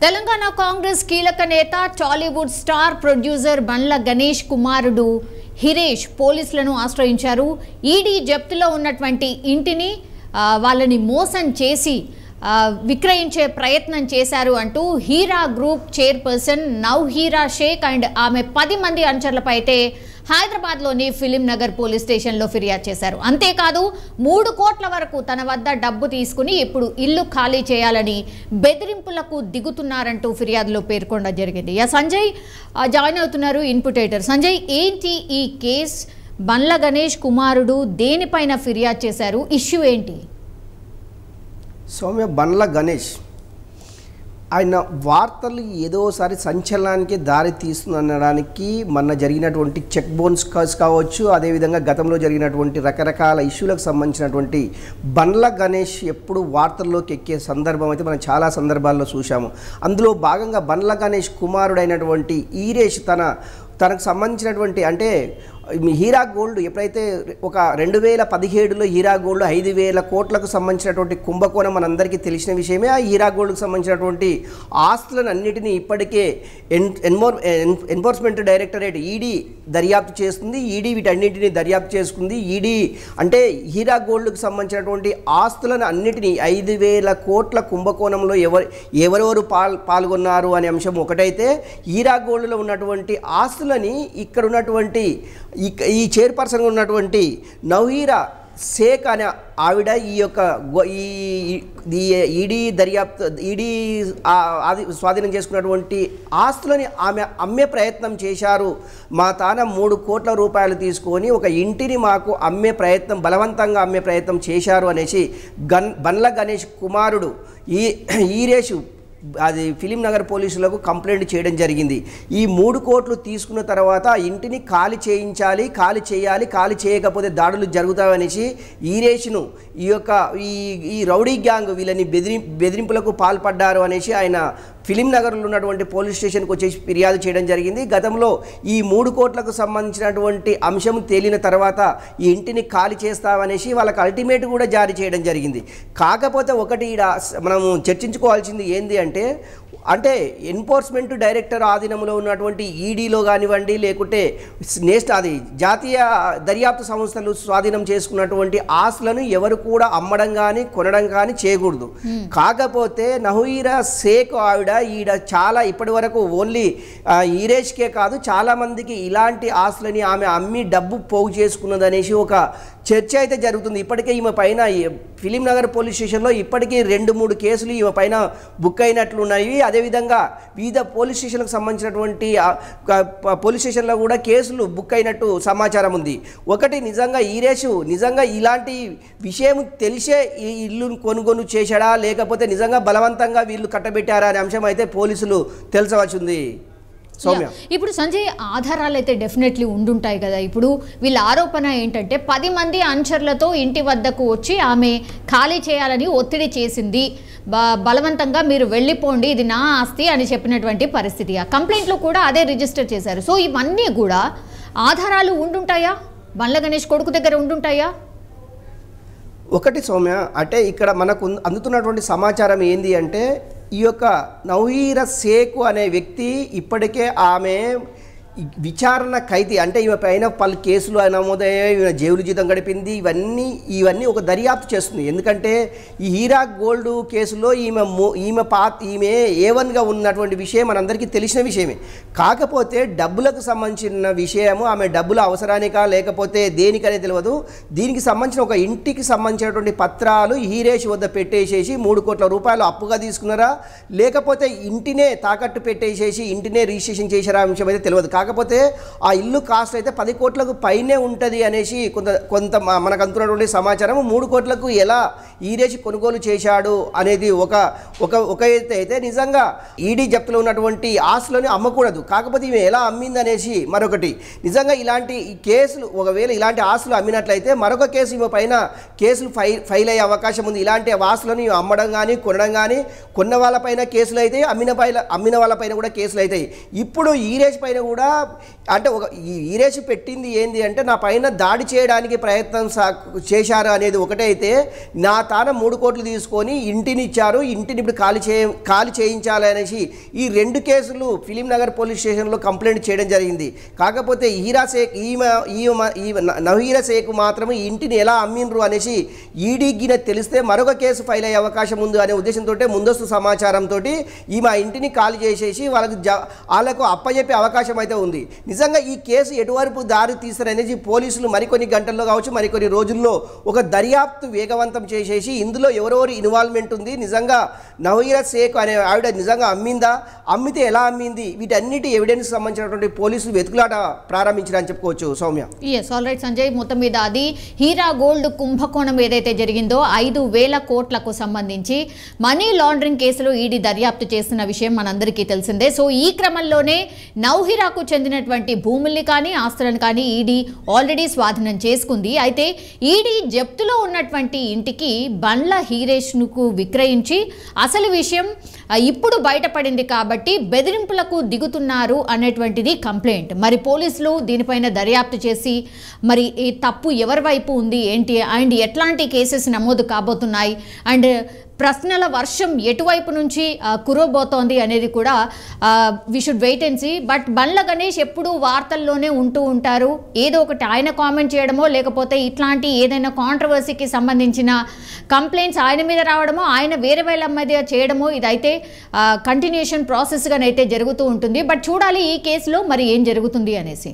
తెలంగాణ కాంగ్రెస్ కీలక నేత Tollywood star producer Bandla Ganesh కుమారుడు హిరేష్ పోలీసులను ఆశ్రయించారు. ఈడీ జప్తులో ఉన్నటువంటి ఇంటిని వాళ్ళని మోసం చేసి విక్రయించే ప్రయత్నం చేశారు అంటూ Heera group chairperson Nowhera Shaikh and ఆమె 10 మంది అనుచరులపై అయితే హైదరాబాద్లోని ఫిలిం నగర్ పోలీస్ స్టేషన్లో ఫిర్యాదు చేశారు. అంతేకాదు 3 కోట్ల వరకు తన వద్ద డబ్బు తీసుకుని ఇప్పుడు ఇల్లు ఖాళీ చేయాలని బెదిరింపులకు దిగుతున్నారంటూ ఫిర్యాదులో పేర్కొనడం జరిగింది. సంజయ్ జాయిన్ అవుతున్నారు ఇన్పుటేటర్. సంజయ్, ఏంటి ఈ కేస్? బండ్ల గణేష్ కుమారుడు దేనిపైన ఫిర్యాదు చేశారు? ఇష్యూ ఏంటి? సౌమ్య, బండ్ల గణేష్ ఆయన వార్తలు ఏదోసారి సంచలనానికి దారి తీస్తుందనడానికి మొన్న జరిగినటువంటి చెక్ బౌన్స్ కావచ్చు, అదేవిధంగా గతంలో జరిగినటువంటి రకరకాల ఇష్యూలకు సంబంధించినటువంటి బండ్ల గణేష్ ఎప్పుడు వార్తల్లోకి ఎక్కే సందర్భం అయితే మనం చాలా సందర్భాల్లో చూసాము. అందులో భాగంగా బండ్ల గణేష్ కుమారుడైనటువంటి ఈరేష్ తనకు సంబంధించినటువంటి అంటే హీరా గోల్డ్ ఎప్పుడైతే ఒక 2017లో హీరా గోల్డ్ 5,000 కోట్లకు సంబంధించినటువంటి కుంభకోణం మనందరికీ తెలిసిన విషయమే. ఆ హీరా గోల్డ్కు సంబంధించినటువంటి ఆస్తులను అన్నిటినీ ఇప్పటికే ఎన్ఫోర్స్మెంట్ డైరెక్టరేట్ ఈడీ దర్యాప్తు చేస్తుంది. ఈడీ వీటన్నిటిని దర్యాప్తు చేసుకుంది. ఈడీ అంటే హీరా గోల్డ్కు సంబంధించినటువంటి ఆస్తులను అన్నిటినీ 5,000 కోట్ల కుంభకోణంలో ఎవరెవరు పాల్గొన్నారు అనే అంశం ఒకటైతే, హీరా గోల్డ్లో ఉన్నటువంటి ఆస్తులని ఇక్కడ ఉన్నటువంటి ఈ చైర్పర్సన్గా ఉన్నటువంటి నౌహీరా షేక్ అనే ఆవిడ ఈ యొక్క ఈడీ స్వాధీనం చేసుకున్నటువంటి ఆస్తులని ఆమె అమ్మే ప్రయత్నం చేశారు. మా తాన 3 కోట్ల రూపాయలు తీసుకొని ఒక ఇంటిని మాకు బలవంతంగా అమ్మే ప్రయత్నం చేశారు అనేసి బండ్ల గణేష్ కుమారుడు ఈరేష్ అది ఫిలిం నగర్ పోలీసులకు కంప్లైంట్ చేయడం జరిగింది. ఈ 3 కోట్లు తీసుకున్న తర్వాత ఇంటిని ఖాళీ చేయాలి, ఖాళీ చేయకపోతే దాడులు జరుగుతాయనేసి ఈరేష్ను ఈ రౌడీ గ్యాంగ్ వీళ్ళని బెదిరింపులకు పాల్పడ్డారు అనేసి ఆయన ఫిలిం నగర్లో ఉన్నటువంటి పోలీస్ స్టేషన్కి వచ్చేసి ఫిర్యాదు చేయడం జరిగింది. గతంలో ఈ 3 కోట్లకు సంబంధించినటువంటి అంశం తేలిన తర్వాత ఈ ఇంటిని ఖాళీ చేస్తామనేసి వాళ్ళకి అల్టిమేట్ కూడా జారీ చేయడం జరిగింది. కాకపోతే ఒకటి మనము చర్చించుకోవాల్సింది ఏంది అంటే ఎన్ఫోర్స్మెంట్ డైరెక్టర్ ఆధీనంలో ఉన్నటువంటి ఈడీలో కానివ్వండి, లేకుంటే జాతీయ దర్యాప్తు సంస్థలు స్వాధీనం చేసుకున్నటువంటి ఆస్తులను ఎవరు కూడా అమ్మడం కానీ కొనడం కానీ చేయకూడదు. కాకపోతే నౌహీరా షేక్ ఈడ చాలా ఇప్పటి వరకు ఓన్లీ ఈరేష్కే కాదు చాలా మందికి ఇలాంటి ఆస్తులని ఆమె అమ్మి డబ్బు పోగు చేసుకున్నదనేసి ఒక చర్చ అయితే జరుగుతుంది. ఇప్పటికే ఈమె పైన ఫిలిం నగర్ పోలీస్ స్టేషన్లో ఇప్పటికీ 2-3 కేసులు ఈమె పైన బుక్ అయినట్లున్నాయి. అదేవిధంగా వివిధ పోలీస్ స్టేషన్లకు సంబంధించినటువంటి పోలీస్ స్టేషన్లో కూడా కేసులు బుక్ అయినట్టు సమాచారం ఉంది. ఒకటి నిజంగా ఈరేష్ ఇలాంటి విషయం తెలిసే ఈ ఇల్లును కొనుగోలు చేశాడా, లేకపోతే నిజంగా బలవంతంగా వీళ్ళు కట్టబెట్టారా అనే అంశం అయితే పోలీసులు తెలుసవచ్చుంది. ఇప్పుడు సంజయ్, ఆధారాలు అయితే డెఫినెట్లీ ఉండుంటాయి కదా. ఇప్పుడు వీళ్ళ ఆరోపణ ఏంటంటే 10 మంది అనుచరులతో ఇంటి వద్దకు వచ్చి ఆమె ఖాళీ చేయాలని ఒత్తిడి చేసింది, బలవంతంగా మీరు వెళ్ళిపోండి, ఇది నా ఆస్తి అని చెప్పినటువంటి పరిస్థితి. ఆ కంప్లైంట్లో కూడా అదే రిజిస్టర్ చేశారు. సో ఇవన్నీ కూడా ఆధారాలు ఉండుంటాయా? బండ్ల గణేష్ కొడుకు దగ్గర ఉండుంటాయా? ఒకటి సౌమ్య, అంటే ఇక్కడ మనకు అందుతున్నటువంటి సమాచారం ఏంది అంటే, ఈ యొక్క నౌహీరా షేక్ అనే వ్యక్తి ఇప్పటికే ఆమె విచారణ ఖైదీ అంటే ఈమె పైన పలు కేసులు నమోదయ్యాయి, ఈమె జైలు జీతం గడిపింది. ఇవన్నీ ఒక దర్యాప్తు చేస్తుంది. ఎందుకంటే ఈ హీరా గోల్డ్ కేసులో ఈమె A1గా ఉన్నటువంటి విషయం మనందరికీ తెలిసిన విషయమే. కాకపోతే డబ్బులకు సంబంధించిన విషయము, ఆమె డబ్బుల అవసరానికా లేకపోతే దేనికనే తెలియదు. దీనికి సంబంధించిన ఒక ఇంటికి సంబంధించినటువంటి పత్రాలు ఈరేష్ వద్ద పెట్టేసేసి 3 కోట్ల రూపాయలు అప్పుగా తీసుకున్నారా, లేకపోతే ఇంటినే తాకట్టు పెట్టేసేసి ఇంటినే రిజిస్ట్రేషన్ చేశారా అంశం అయితే తెలియదు. కాకపోతే ఆ ఇల్లు కాస్ట్ అయితే 10 కోట్లకు పైనే ఉంటుంది అనేసి కొంత మనకు అందుతున్నటువంటి సమాచారం. 3 కోట్లకు ఎలా ఈరేష్ కొనుగోలు చేశాడు అనేది ఒక అయితే నిజంగా ఈడీ జప్తులో ఉన్నటువంటి ఆస్తులను అమ్మకూడదు. కాకపోతే ఈమె ఎలా అమ్మింది అనేసి మరొకటి. నిజంగా ఇలాంటి కేసులు ఒకవేళ ఇలాంటి ఆస్తులు అమ్మినట్లయితే మరొక కేసు ఈమె పైన కేసులు ఫైల్ అయ్యే అవకాశం ఉంది. ఇలాంటి ఆస్తులను అమ్మడం కానీ కొనడం కానీ, కొన్న వాళ్ళపైన కేసులు అయితే అమ్మిన వాళ్ళపైన కూడా కేసులు అవుతాయి. ఇప్పుడు ఈరేష్ పైన కూడా అంటే ఒక ఈ వీరేష్ పెట్టింది ఏంది అంటే నా పైన దాడి చేయడానికి ప్రయత్నం చేశారు అనేది ఒకటే అయితే నా తాన 3 కోట్లు తీసుకొని ఇంటిని ఇచ్చారు, ఇంటిని ఇప్పుడు ఖాళీ చేయించాలి అనేసి ఈ 2 కేసులు ఫిలిం నగర్ పోలీస్ స్టేషన్లో కంప్లైంట్ చేయడం జరిగింది. కాకపోతే హీరా షేక్ నవహీరా షేక్ మాత్రం ఈ ఇంటిని ఎలా అమ్మిండ్రు అనేసి ఈడీకి తెలిస్తే మరొక కేసు ఫైల్ అయ్యే అవకాశం ఉంది అనే ఉద్దేశంతో ముందస్తు సమాచారంతో ఈమె ఇంటిని ఖాళీ చేసేసి వాళ్ళకు అప్పచెప్పే అవకాశం అయితే ఉంది. నిజంగా ఈ కేసు ఎటువైపు దారి తీస్తారనేసి పోలీసులు మరికొన్ని గంటల్లో కావచ్చు మరికొన్ని రోజుల్లో ఒక దర్యాప్తు వేగవంతం చేసేసి ఇందులో ఎవరెవరు ఇన్వాల్వ్మెంట్ ఉంది, నిజంగా నవహీరా షేక్ అనే ఆవిడ నిజంగా అమ్మిందా, అమ్మితే ఎలా అమ్మింది, వీటన్నిటి ఎవిడెన్స్ సంబంధించినటువంటి పోలీసులు వెతుకులాట ప్రారంభించారని చెప్పుకోవచ్చు. సౌమ్య, ఆల్రైట్ సంజయ్, మొత్తం మీద అది హీరా గోల్డ్ కుంభకోణం ఏదైతే జరిగిందో 5,000 కోట్లకు సంబంధించి మనీ లాండరింగ్ కేసులో ఈడీ దర్యాప్తు చేస్తున్న విషయం మనందరికీ తెలిసిందే. సో ఈ క్రమంలోనే నవహీరాకు చెందినటువంటి భూముల్ని కానీ ఆస్తులను కానీ ఈడీ ఆల్రెడీ స్వాధీనం చేసుకుంది. అయితే ఈడీ జప్తులో ఉన్నటువంటి ఇంటికి బండ్ల హీరేష్ను విక్రయించి అసలు విషయం ఇప్పుడు బయటపడింది కాబట్టి బెదిరింపులకు దిగుతున్నారు అనేటువంటిది కంప్లైంట్. మరి పోలీసులు దీనిపైన దర్యాప్తు చేసి మరి ఈ తప్పు ఎవరి వైపు ఉంది ఏంటి అండ్ ఎట్లాంటి కేసెస్ నమోదు కాబోతున్నాయి అండ్ ప్రశ్నల వర్షం ఎటువైపు నుంచి కురవబోతోంది అనేది కూడా we should wait and see. But Bandla Ganesh ఎప్పుడూ వార్తల్లోనే ఉంటూ ఉంటారు. ఏదో ఒకటి ఆయన కామెంట్ చేయడమో లేకపోతే ఇట్లాంటి ఏదైనా కాంట్రవర్సీకి సంబంధించిన కంప్లైంట్స్ ఆయన మీద రావడమో ఆయన వేరే వాళ్ళ మీద చేయడమో ఇదైతే కంటిన్యూషన్ ప్రాసెస్గానైతే జరుగుతూ ఉంటుంది. బట్ చూడాలి ఈ కేసులో మరి ఏం జరుగుతుంది అనేసి.